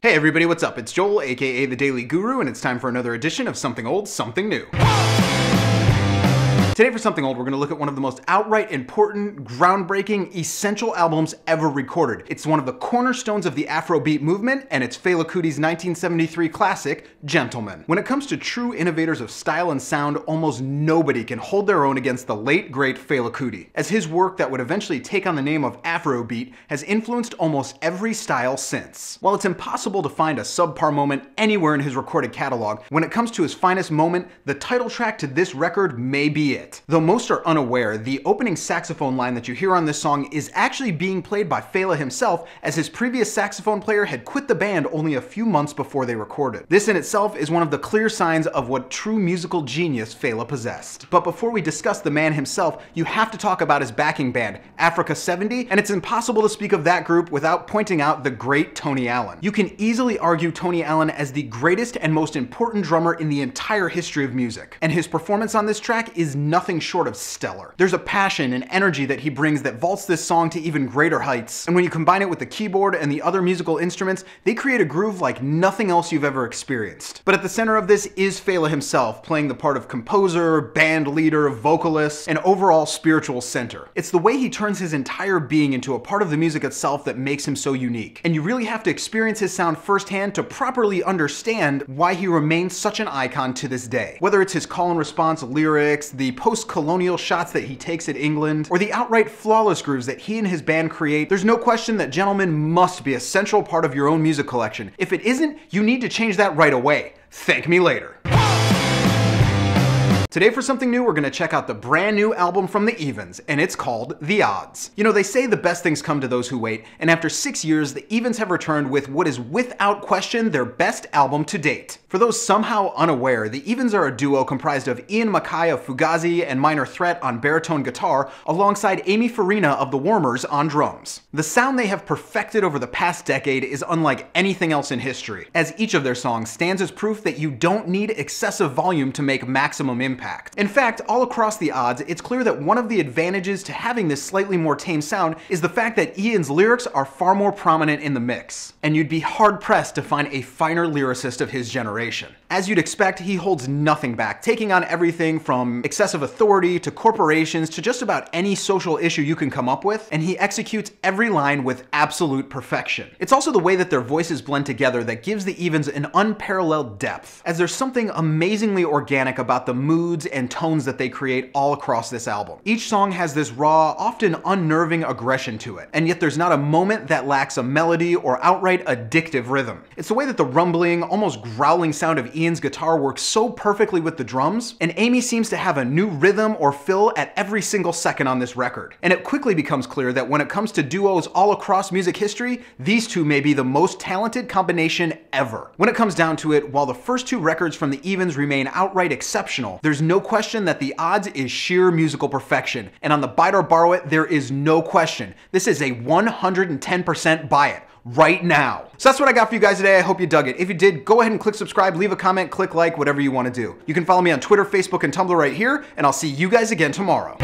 Hey everybody, what's up? It's Joel, aka The Daily Guru, and it's time for another edition of Something Old, Something New. Today for Something Old, we're going to look at one of the most outright important, groundbreaking, essential albums ever recorded. It's one of the cornerstones of the Afrobeat movement, and it's Fela Kuti's 1973 classic, Gentleman. When it comes to true innovators of style and sound, almost nobody can hold their own against the late, great Fela Kuti, as his work that would eventually take on the name of Afrobeat has influenced almost every style since. While it's impossible to find a subpar moment anywhere in his recorded catalog, when it comes to his finest moment, the title track to this record may be it. Though most are unaware, the opening saxophone line that you hear on this song is actually being played by Fela himself, as his previous saxophone player had quit the band only a few months before they recorded. This in itself is one of the clear signs of what true musical genius Fela possessed. But before we discuss the man himself, you have to talk about his backing band, Africa 70, and it's impossible to speak of that group without pointing out the great Tony Allen. You can easily argue Tony Allen as the greatest and most important drummer in the entire history of music, and his performance on this track is nothing short of stellar. There's a passion and energy that he brings that vaults this song to even greater heights, and when you combine it with the keyboard and the other musical instruments, they create a groove like nothing else you've ever experienced. But at the center of this is Fela himself, playing the part of composer, band leader, vocalist, and overall spiritual center. It's the way he turns his entire being into a part of the music itself that makes him so unique, and you really have to experience his sound firsthand to properly understand why he remains such an icon to this day. Whether it's his call and response lyrics, the post-colonial shots that he takes at England, or the outright flawless grooves that he and his band create, there's no question that Gentleman must be a central part of your own music collection. If it isn't, you need to change that right away. Thank me later. Today for something new, we're going to check out the brand new album from the Evens, and it's called The Odds. You know, they say the best things come to those who wait, and after 6 years, the Evens have returned with what is without question their best album to date. For those somehow unaware, the Evens are a duo comprised of Ian Mackay of Fugazi and Minor Threat on baritone guitar, alongside Amy Farina of The Warmers on drums. The sound they have perfected over the past decade is unlike anything else in history, as each of their songs stands as proof that you don't need excessive volume to make maximum impact. In fact, all across The Odds, it's clear that one of the advantages to having this slightly more tame sound is the fact that Ian's lyrics are far more prominent in the mix, and you'd be hard-pressed to find a finer lyricist of his generation. As you'd expect, he holds nothing back, taking on everything from excessive authority to corporations to just about any social issue you can come up with, and he executes every line with absolute perfection. It's also the way that their voices blend together that gives the Evens an unparalleled depth, as there's something amazingly organic about the moods and tones that they create all across this album. Each song has this raw, often unnerving aggression to it, and yet there's not a moment that lacks a melody or outright addictive rhythm. It's the way that the rumbling, almost growling sound of Ian's guitar works so perfectly with the drums, and Amy seems to have a new rhythm or fill at every single second on this record. And it quickly becomes clear that when it comes to duos all across music history, these two may be the most talented combination ever. When it comes down to it, while the first two records from the Evens remain outright exceptional, there's no question that The Odds is sheer musical perfection, and on the Buy It or Borrow It, there is no question. This is a 110% buy it right now. So that's what I got for you guys today. I hope you dug it. If you did, go ahead and click subscribe, leave a comment, click like, whatever you want to do. You can follow me on Twitter, Facebook, and Tumblr right here, and I'll see you guys again tomorrow.